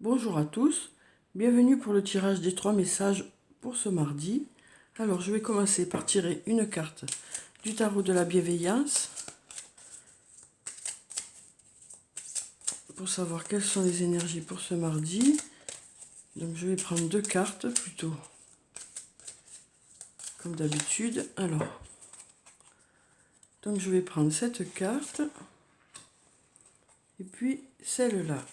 Bonjour à tous, bienvenue pour le tirage des 3 messages pour ce mardi. Alors je vais commencer par tirer une carte du tarot de la bienveillance pour savoir quelles sont les énergies pour ce mardi. Donc je vais prendre 2 cartes plutôt comme d'habitude. Alors, donc je vais prendre cette carte et puis celle-là.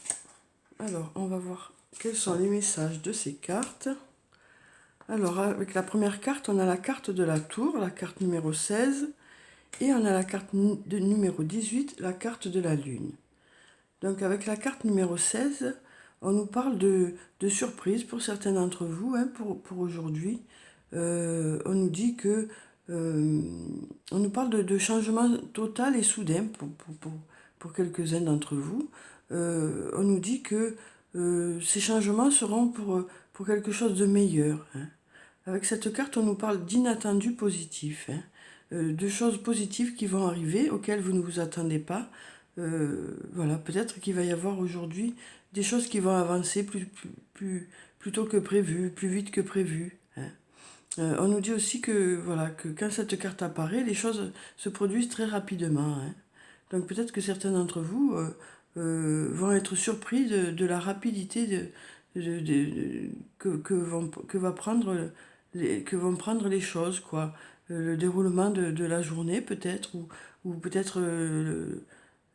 Alors on va voir quels sont les messages de ces cartes. Alors, avec la première carte, on a la carte de la tour, la carte numéro 16, et on a la carte de numéro 18, la carte de la lune. Donc, avec la carte numéro 16, on nous parle de surprise pour certains d'entre vous, hein, pour aujourd'hui. On nous dit que... on nous parle de changement total et soudain pour quelques-uns d'entre vous. On nous dit que ces changements seront pour quelque chose de meilleur, hein. Avec cette carte, on nous parle d'inattendus positifs, hein, de choses positives qui vont arriver, auxquelles vous ne vous attendez pas. Voilà, peut-être qu'il va y avoir aujourd'hui des choses qui vont avancer plus tôt que prévu, plus vite que prévu, hein. On nous dit aussi que, voilà, que quand cette carte apparaît, les choses se produisent très rapidement, hein. Donc peut-être que certains d'entre vous vont être surpris de la rapidité que vont prendre les choses, quoi. Le déroulement de la journée, peut-être, ou peut-être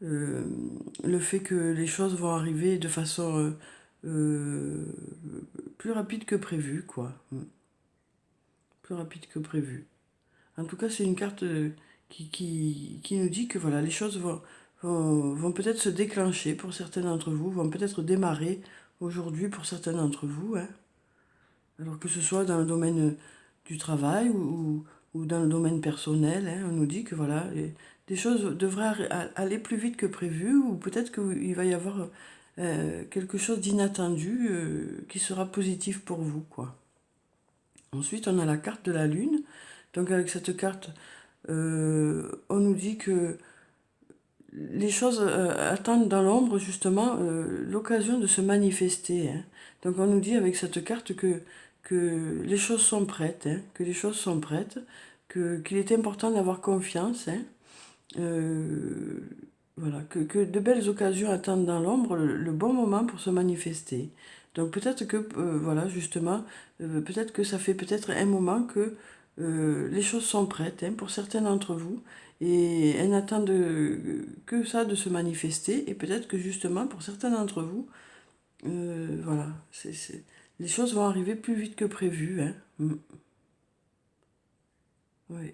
le fait que les choses vont arriver de façon plus rapide que prévu, quoi. Plus rapide que prévu. En tout cas, c'est une carte qui nous dit que voilà, les choses vont peut-être se déclencher pour certains d'entre vous, vont peut-être démarrer aujourd'hui pour certains d'entre vous, hein. Alors que ce soit dans le domaine du travail ou dans le domaine personnel, hein, on nous dit que voilà, des choses devraient aller plus vite que prévu, ou peut-être qu'il va y avoir quelque chose d'inattendu qui sera positif pour vous, quoi. Ensuite, on a la carte de la lune. Donc avec cette carte, on nous dit que les choses attendent dans l'ombre justement l'occasion de se manifester, hein. Donc on nous dit avec cette carte que les choses sont prêtes, hein, que les choses sont prêtes, qu'il est important d'avoir confiance, hein. Voilà, que de belles occasions attendent dans l'ombre le bon moment pour se manifester. Donc peut-être que, voilà, justement, peut-être que ça fait peut-être un moment que les choses sont prêtes, hein, pour certains d'entre vous, et elles n'attendent que ça de se manifester, et peut-être que justement, pour certains d'entre vous, voilà, les choses vont arriver plus vite que prévu, hein. Oui.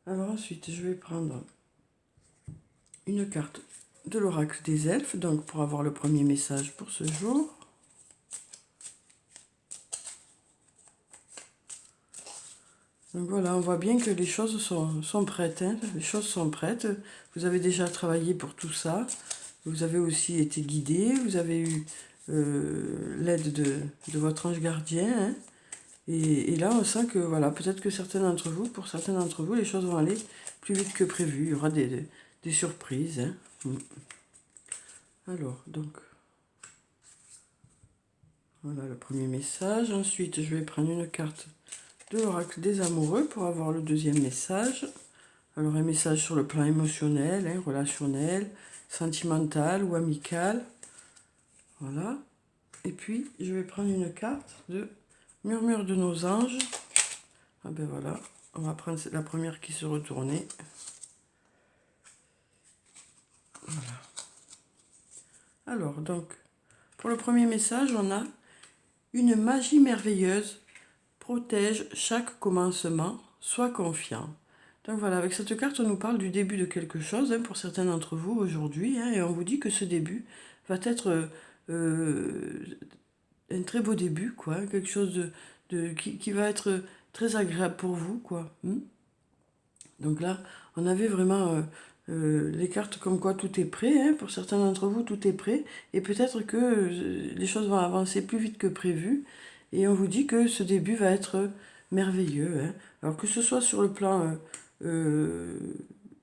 Alors ensuite, je vais prendre une carte de l'oracle des elfes, donc pour avoir le premier message pour ce jour. Donc voilà, on voit bien que les choses sont prêtes, hein. Les choses sont prêtes. Vous avez déjà travaillé pour tout ça. Vous avez aussi été guidé. Vous avez eu l'aide de votre ange gardien, hein. Et là, on sent que, voilà, peut-être que pour certains d'entre vous, les choses vont aller plus vite que prévu. Il y aura des surprises, hein. Alors, donc, voilà le premier message. Ensuite, je vais prendre une carte de l'oracle des amoureux pour avoir le deuxième message. Alors, un message sur le plan émotionnel, hein, relationnel, sentimental ou amical. Voilà. Et puis, je vais prendre une carte de murmure de nos anges. Ah ben voilà, on va prendre la première qui se retournait. Voilà. Alors, donc, pour le premier message, on a une magie merveilleuse protège chaque commencement, sois confiant. Donc voilà, avec cette carte, on nous parle du début de quelque chose, hein, pour certains d'entre vous aujourd'hui, hein, et on vous dit que ce début va être un très beau début, quoi, hein, quelque chose qui va être très agréable pour vous, quoi. Donc là, on avait vraiment les cartes comme quoi tout est prêt, hein, pour certains d'entre vous, tout est prêt, et peut-être que les choses vont avancer plus vite que prévu, et on vous dit que ce début va être merveilleux, hein. Alors que ce soit sur le plan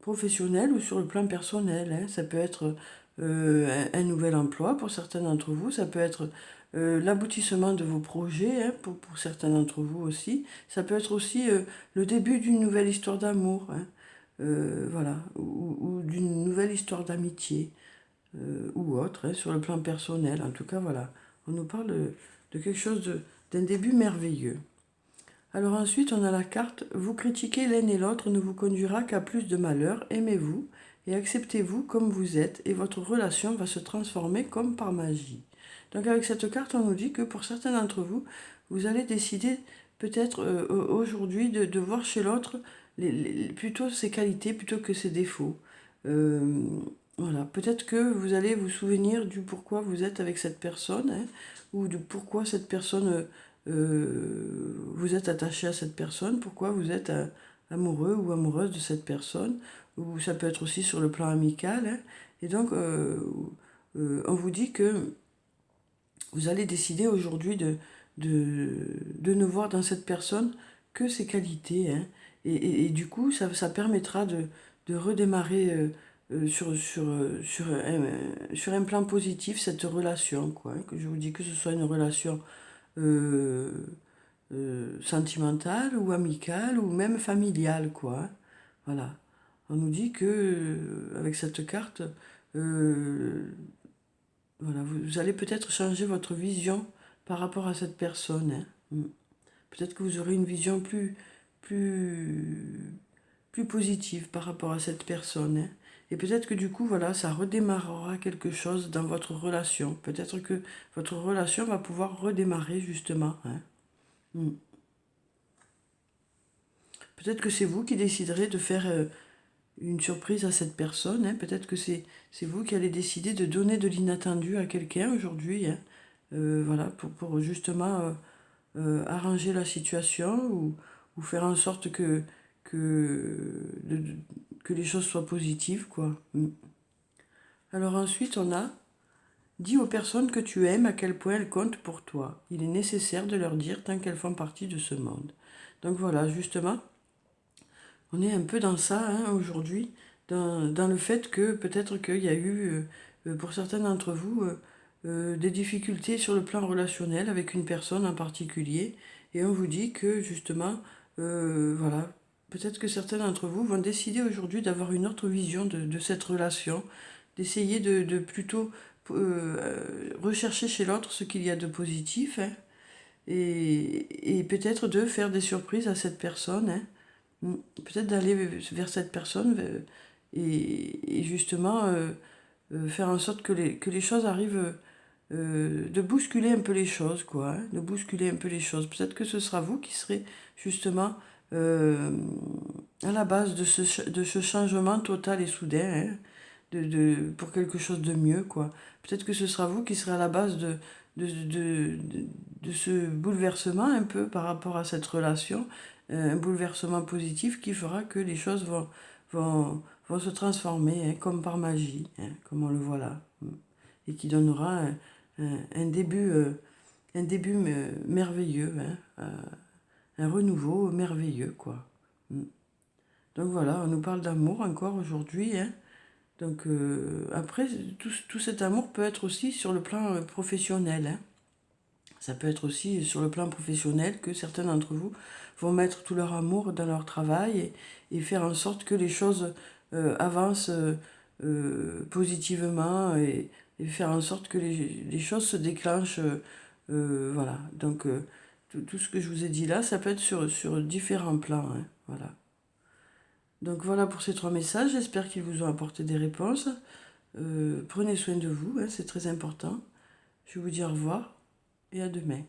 professionnel ou sur le plan personnel, hein, ça peut être un nouvel emploi pour certains d'entre vous. Ça peut être l'aboutissement de vos projets, hein, pour certains d'entre vous aussi. Ça peut être aussi le début d'une nouvelle histoire d'amour, hein, voilà, ou d'une nouvelle histoire d'amitié, ou autre, hein, sur le plan personnel. En tout cas, voilà, on nous parle de quelque chose d'un début merveilleux. Alors ensuite, on a la carte « Vous critiquer l'un et l'autre ne vous conduira qu'à plus de malheur. Aimez-vous et acceptez-vous comme vous êtes et votre relation va se transformer comme par magie. » Donc avec cette carte, on nous dit que pour certains d'entre vous, vous allez décider peut-être aujourd'hui de voir chez l'autre plutôt ses qualités plutôt que ses défauts. Voilà, peut-être que vous allez vous souvenir du pourquoi vous êtes avec cette personne, hein, ou de pourquoi cette personne... vous êtes attaché à cette personne, pourquoi vous êtes amoureux ou amoureuse de cette personne, ou ça peut être aussi sur le plan amical, hein. Et donc on vous dit que vous allez décider aujourd'hui de ne voir dans cette personne que ses qualités, hein. Et du coup ça permettra de redémarrer sur un plan positif cette relation, quoi, hein, que je vous dis que ce soit une relation euh, sentimentale ou amicale ou même familiale, quoi, hein. Voilà. On nous dit que avec cette carte, voilà, vous allez peut-être changer votre vision par rapport à cette personne, hein. Peut-être que vous aurez une vision plus, plus positive par rapport à cette personne, hein. Et peut-être que du coup, voilà, ça redémarrera quelque chose dans votre relation. Peut-être que votre relation va pouvoir redémarrer justement, hein. Peut-être que c'est vous qui déciderez de faire une surprise à cette personne, hein. Peut-être que c'est vous qui allez décider de donner de l'inattendu à quelqu'un aujourd'hui, hein. Voilà, pour justement arranger la situation ou faire en sorte que les choses soient positives, quoi. Alors ensuite, on a dis aux personnes que tu aimes à quel point elles comptent pour toi. Il est nécessaire de leur dire tant qu'elles font partie de ce monde. Donc voilà, justement, on est un peu dans ça, hein, aujourd'hui, dans le fait que peut-être qu'il y a eu, pour certains d'entre vous, des difficultés sur le plan relationnel avec une personne en particulier. Et on vous dit que justement, voilà, peut-être que certains d'entre vous vont décider aujourd'hui d'avoir une autre vision de cette relation, d'essayer de plutôt rechercher chez l'autre ce qu'il y a de positif, hein, et peut-être de faire des surprises à cette personne, hein. Peut-être d'aller vers cette personne et justement faire en sorte que les choses arrivent, de bousculer un peu les choses, quoi, hein, de bousculer un peu les choses. Peut-être que ce sera vous qui serez justement euh, à la base de ce changement total et soudain, hein, pour quelque chose de mieux, quoi. Peut-être que ce sera vous qui serez à la base de, de, de, de ce bouleversement un peu par rapport à cette relation, un bouleversement positif qui fera que les choses vont se transformer, hein, comme par magie, hein, comme on le voit là, et qui donnera un début merveilleux, hein, un renouveau merveilleux, quoi. Donc voilà, on nous parle d'amour encore aujourd'hui, hein. Donc après, tout cet amour peut être aussi sur le plan professionnel, hein. Ça peut être aussi sur le plan professionnel que certains d'entre vous vont mettre tout leur amour dans leur travail et faire en sorte que les choses avancent positivement et faire en sorte que les choses se déclenchent. Voilà, donc tout ce que je vous ai dit là, ça peut être sur différents plans, hein. Voilà. Donc voilà pour ces 3 messages, j'espère qu'ils vous ont apporté des réponses. Prenez soin de vous, hein, c'est très important. Je vous dis au revoir et à demain.